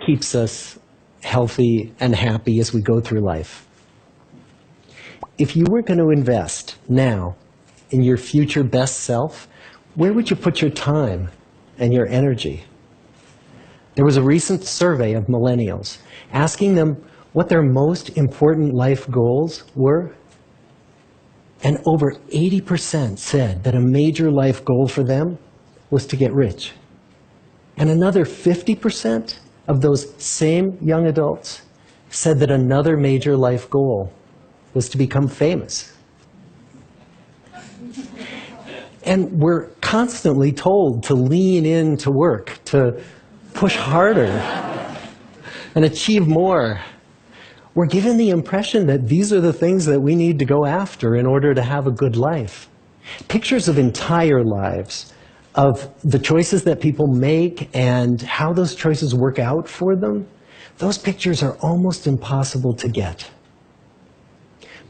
keeps us healthy and happy as we go through life. If you were going to invest now in your future best self, where would you put your time and your energy? There was a recent survey of millennials asking them what their most important life goals were. And over 80% said that a major life goal for them was to get rich. And another 50% of those same young adults said that another major life goal was to become famous. And we're constantly told to lean into work, to push harder and achieve more. We're given the impression that these are the things that we need to go after in order to have a good life. Pictures of entire lives, of the choices that people make and how those choices work out for them, those pictures are almost impossible to get.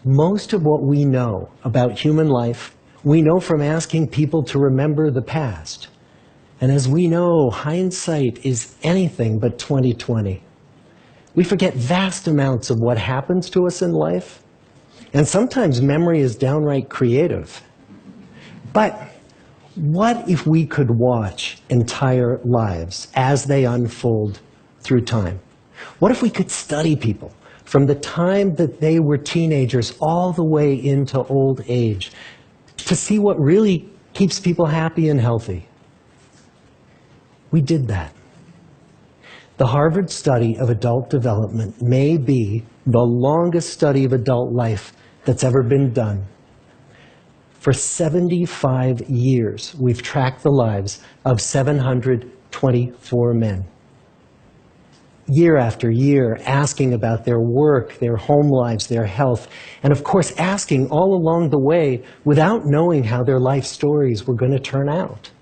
Most of what we know about human life, we know from asking people to remember the past. And as we know, hindsight is anything but 20/20. We forget vast amounts of what happens to us in life, and sometimes memory is downright creative. But what if we could watch entire lives as they unfold through time? What if we could study people from the time that they were teenagers all the way into old age to see what really keeps people happy and healthy? We did that. The Harvard study of adult development may be the longest study of adult life that's ever been done. For 75 years, we've tracked the lives of 724 men. Year after year, asking about their work, their home lives, their health, and of course asking all along the way without knowing how their life stories were going to turn out.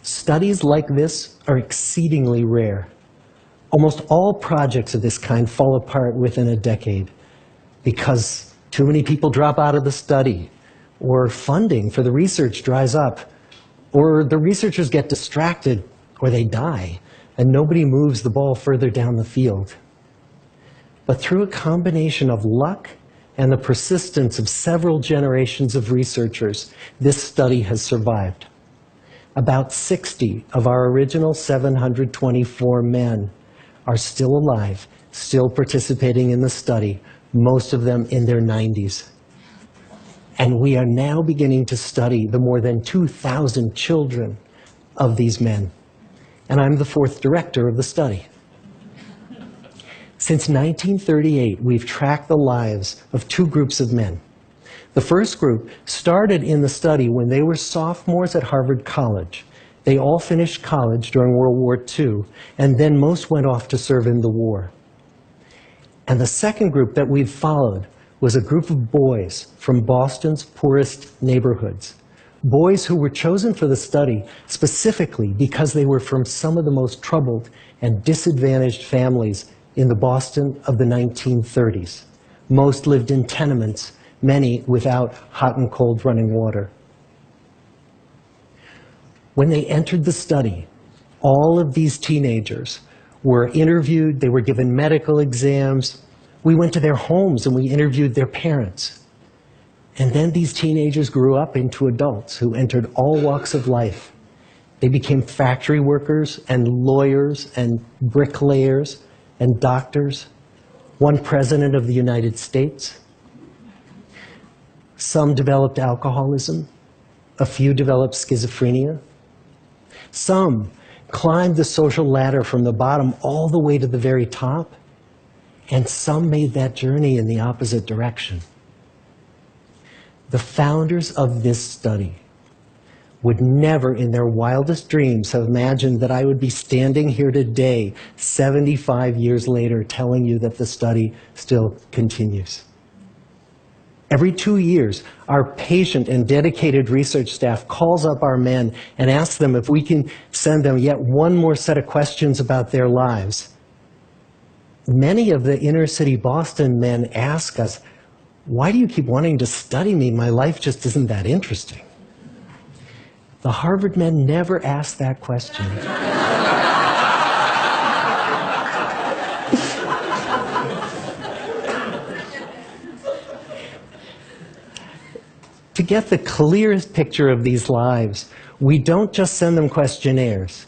Studies like this are exceedingly rare. Almost all projects of this kind fall apart within a decade because too many people drop out of the study, or funding for the research dries up, or the researchers get distracted, or they die, and nobody moves the ball further down the field. But through a combination of luck and the persistence of several generations of researchers, this study has survived. About 60 of our original 724 men are still alive, still participating in the study, most of them in their 90s. And we are now beginning to study the more than 2,000 children of these men. And I'm the fourth director of the study. Since 1938, we've tracked the lives of two groups of men. The first group started in the study when they were sophomores at Harvard College. They all finished college during World War II, and then most went off to serve in the war. And the second group that we've followed was a group of boys from Boston's poorest neighborhoods. Boys who were chosen for the study specifically because they were from some of the most troubled and disadvantaged families in the Boston of the 1930s. Most lived in tenements, many without hot and cold running water. When they entered the study, all of these teenagers were interviewed, they were given medical exams. We went to their homes and we interviewed their parents. And then these teenagers grew up into adults who entered all walks of life. They became factory workers and lawyers and bricklayers and doctors, one president of the United States. Some developed alcoholism, a few developed schizophrenia. Some climbed the social ladder from the bottom all the way to the very top, and some made that journey in the opposite direction. The founders of this study would never in their wildest dreams have imagined that I would be standing here today, 75 years later, telling you that the study still continues. Every 2 years, our patient and dedicated research staff calls up our men and asks them if we can send them yet one more set of questions about their lives. Many of the inner city Boston men ask us, "Why do you keep wanting to study me? My life just isn't that interesting." The Harvard men never asked that question. get the clearest picture of these lives, we don't just send them questionnaires.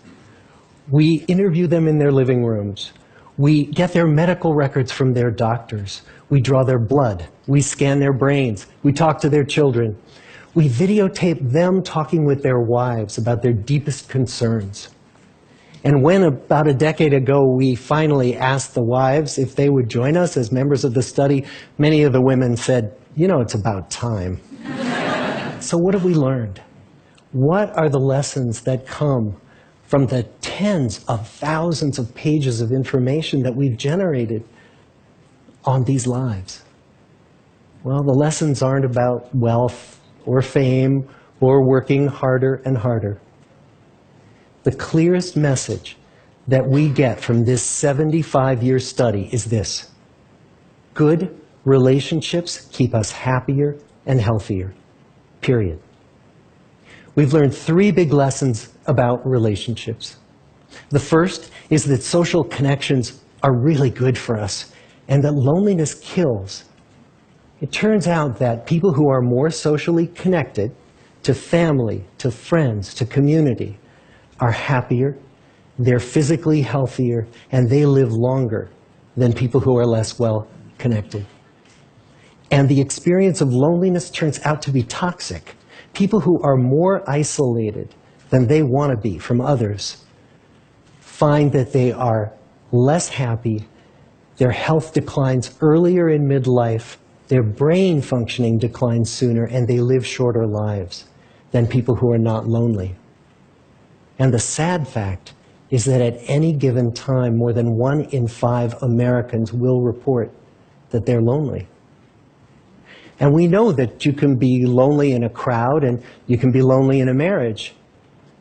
We interview them in their living rooms. We get their medical records from their doctors. We draw their blood. We scan their brains. We talk to their children. We videotape them talking with their wives about their deepest concerns. And when, about a decade ago, we finally asked the wives if they would join us as members of the study, many of the women said, "You know, it's about time." So what have we learned? What are the lessons that come from the tens of thousands of pages of information that we've generated on these lives? Well, the lessons aren't about wealth or fame or working harder and harder. The clearest message that we get from this 75-year study is this: good relationships keep us happier and healthier, period. We've learned 3 big lessons about relationships. The first is that social connections are really good for us and that loneliness kills. It turns out that people who are more socially connected to family, to friends, to community are happier, they're physically healthier, and they live longer than people who are less well connected. And the experience of loneliness turns out to be toxic. People who are more isolated than they want to be from others find that they are less happy, their health declines earlier in midlife, their brain functioning declines sooner, and they live shorter lives than people who are not lonely. And the sad fact is that at any given time, more than 1 in 5 Americans will report that they're lonely. And we know that you can be lonely in a crowd and you can be lonely in a marriage.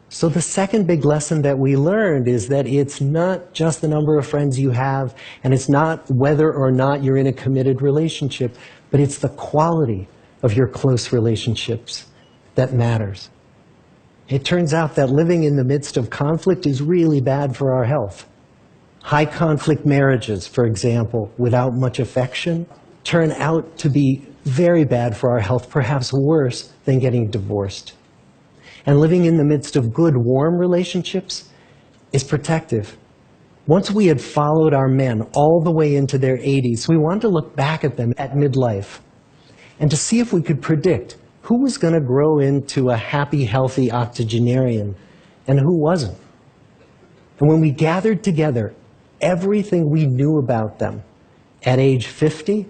So the second big lesson that we learned is that it's not just the number of friends you have, and it's not whether or not you're in a committed relationship, but it's the quality of your close relationships that matters. It turns out that living in the midst of conflict is really bad for our health. High conflict marriages, for example, without much affection, turn out to be very bad for our health, perhaps worse than getting divorced. And living in the midst of good, warm relationships is protective. Once we had followed our men all the way into their 80s, we wanted to look back at them at midlife and to see if we could predict who was going to grow into a happy, healthy octogenarian and who wasn't. And when we gathered together everything we knew about them at age 50,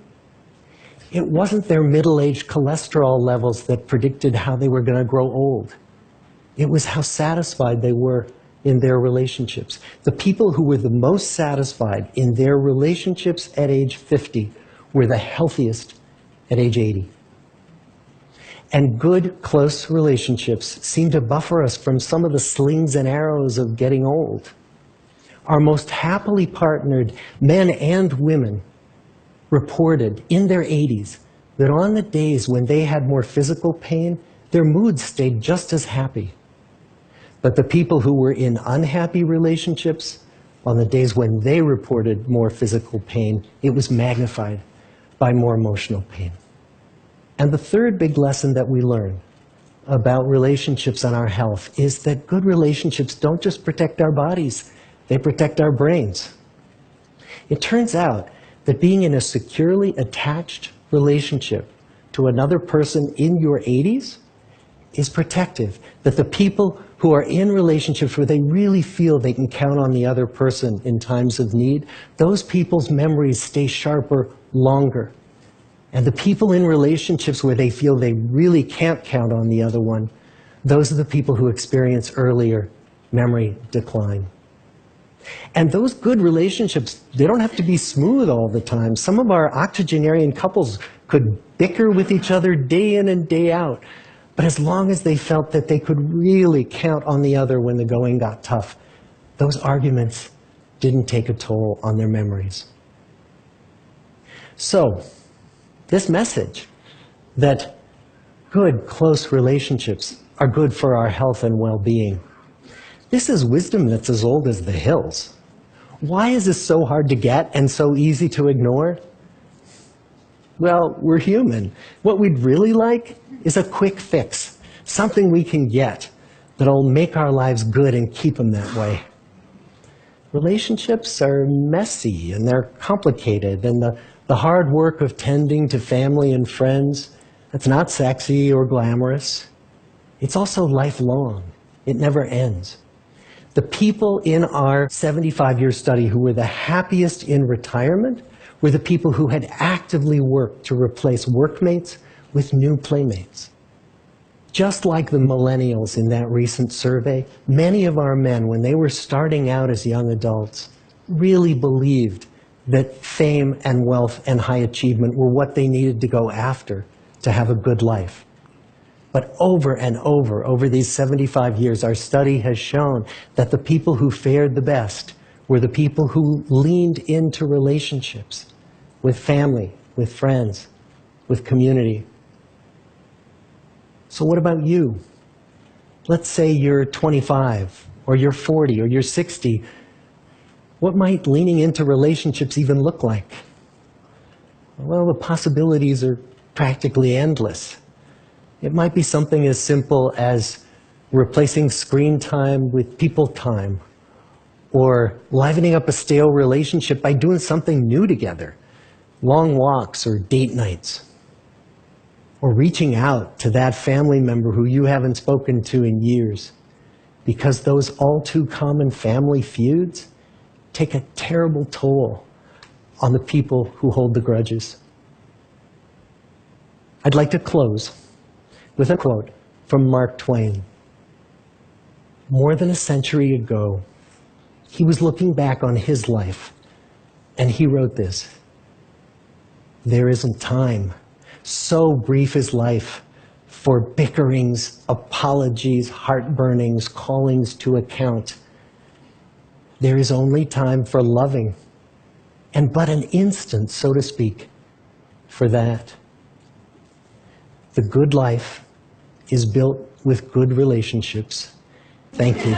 it wasn't their middle-aged cholesterol levels that predicted how they were going to grow old. It was how satisfied they were in their relationships. The people who were the most satisfied in their relationships at age 50 were the healthiest at age 80. And good, close relationships seem to buffer us from some of the slings and arrows of getting old. Our most happily partnered men and women reported in their 80s that on the days when they had more physical pain, their moods stayed just as happy. But the people who were in unhappy relationships, on the days when they reported more physical pain, it was magnified by more emotional pain. And the third big lesson that we learn about relationships and our health is that good relationships don't just protect our bodies, they protect our brains. It turns out that being in a securely attached relationship to another person in your 80s is protective. That the people who are in relationships where they really feel they can count on the other person in times of need, those people's memories stay sharper longer. And the people in relationships where they feel they really can't count on the other one, those are the people who experience earlier memory decline. And those good relationships, they don't have to be smooth all the time. Some of our octogenarian couples could bicker with each other day in and day out. But as long as they felt that they could really count on the other when the going got tough, those arguments didn't take a toll on their memories. So, this message that good, close relationships are good for our health and well-being, this is wisdom that's as old as the hills. Why is this so hard to get and so easy to ignore? Well, we're human. What we'd really like is a quick fix, something we can get that'll make our lives good and keep them that way. Relationships are messy and they're complicated, and the hard work of tending to family and friends, that's not sexy or glamorous. It's also lifelong. It never ends. The people in our 75-year study who were the happiest in retirement were the people who had actively worked to replace workmates with new playmates. Just like the millennials in that recent survey, many of our men, when they were starting out as young adults, really believed that fame and wealth and high achievement were what they needed to go after to have a good life. But over and over these 75 years, our study has shown that the people who fared the best were the people who leaned into relationships with family, with friends, with community. So what about you? Let's say you're 25, or you're 40, or you're 60. What might leaning into relationships even look like? Well, the possibilities are practically endless. It might be something as simple as replacing screen time with people time, or livening up a stale relationship by doing something new together, long walks or date nights, or reaching out to that family member who you haven't spoken to in years, because those all too common family feuds take a terrible toll on the people who hold the grudges. I'd like to close with a quote from Mark Twain. More than a century ago, he was looking back on his life, and he wrote this: "There isn't time, so brief is life, for bickerings, apologies, heartburnings, callings to account. There is only time for loving, and but an instant, so to speak, for that. The good life is built with good relationships." Thank you.